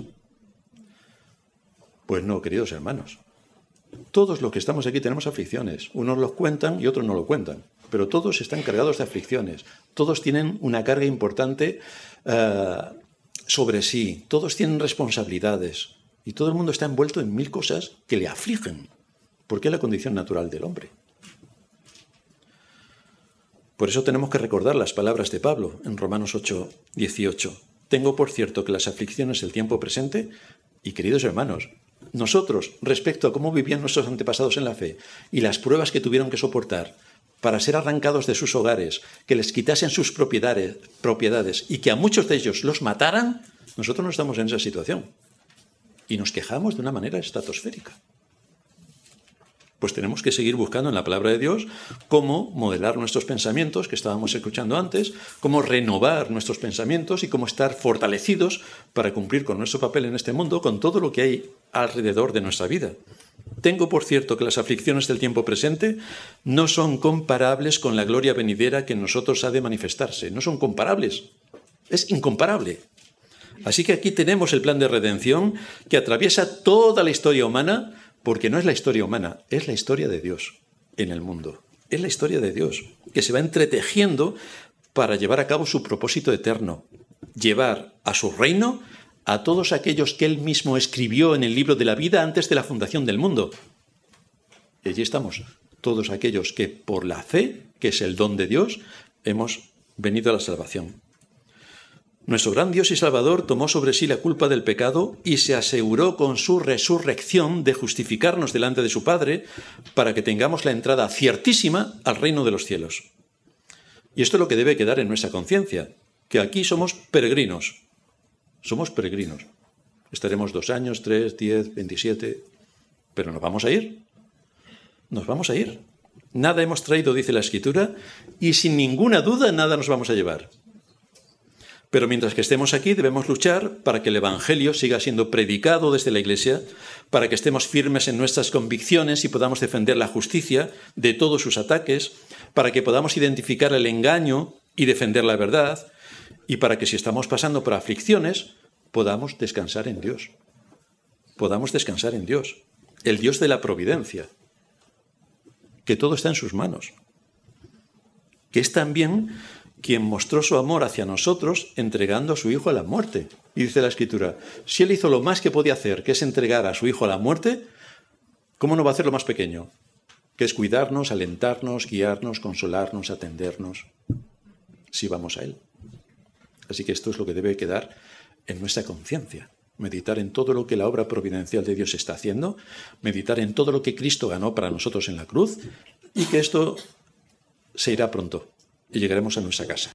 Pues no, queridos hermanos. Todos los que estamos aquí tenemos aflicciones. Unos los cuentan y otros no lo cuentan. Pero todos están cargados de aflicciones. Todos tienen una carga importante sobre sí. Todos tienen responsabilidades. Y todo el mundo está envuelto en 1000 cosas que le afligen, porque es la condición natural del hombre. Por eso tenemos que recordar las palabras de Pablo en Romanos 8:18. Tengo por cierto que las aflicciones del tiempo presente, y queridos hermanos, nosotros, respecto a cómo vivían nuestros antepasados en la fe y las pruebas que tuvieron que soportar para ser arrancados de sus hogares, que les quitasen sus propiedades y que a muchos de ellos los mataran, nosotros no estamos en esa situación. Y nos quejamos de una manera estratosférica. Pues tenemos que seguir buscando en la palabra de Dios cómo modelar nuestros pensamientos, que estábamos escuchando antes, cómo renovar nuestros pensamientos y cómo estar fortalecidos para cumplir con nuestro papel en este mundo, con todo lo que hay alrededor de nuestra vida. Tengo por cierto que las aflicciones del tiempo presente no son comparables con la gloria venidera que en nosotros ha de manifestarse. No son comparables. Es incomparable. Así que aquí tenemos el plan de redención que atraviesa toda la historia humana, porque no es la historia humana, es la historia de Dios en el mundo. Es la historia de Dios, que se va entretejiendo para llevar a cabo su propósito eterno, llevar a su reino a todos aquellos que Él mismo escribió en el libro de la vida antes de la fundación del mundo. Y allí estamos, todos aquellos que por la fe, que es el don de Dios, hemos venido a la salvación. Nuestro gran Dios y Salvador tomó sobre sí la culpa del pecado y se aseguró con su resurrección de justificarnos delante de su Padre para que tengamos la entrada ciertísima al reino de los cielos. Y esto es lo que debe quedar en nuestra conciencia, que aquí somos peregrinos. Somos peregrinos. Estaremos 2 años, 3, 10, 27, pero nos vamos a ir. Nos vamos a ir. Nada hemos traído, dice la Escritura, y sin ninguna duda nada nos vamos a llevar. Pero mientras que estemos aquí debemos luchar para que el Evangelio siga siendo predicado desde la Iglesia, para que estemos firmes en nuestras convicciones y podamos defender la justicia de todos sus ataques, para que podamos identificar el engaño y defender la verdad, y para que si estamos pasando por aflicciones, podamos descansar en Dios. Podamos descansar en Dios, el Dios de la providencia, que todo está en sus manos, que es también quien mostró su amor hacia nosotros entregando a su Hijo a la muerte. Y dice la Escritura, si Él hizo lo más que podía hacer, que es entregar a su Hijo a la muerte, ¿cómo no va a hacer lo más pequeño? Que es cuidarnos, alentarnos, guiarnos, consolarnos, atendernos, si vamos a Él. Así que esto es lo que debe quedar en nuestra conciencia. Meditar en todo lo que la obra providencial de Dios está haciendo, meditar en todo lo que Cristo ganó para nosotros en la cruz, y que esto se irá pronto y llegaremos a nuestra casa.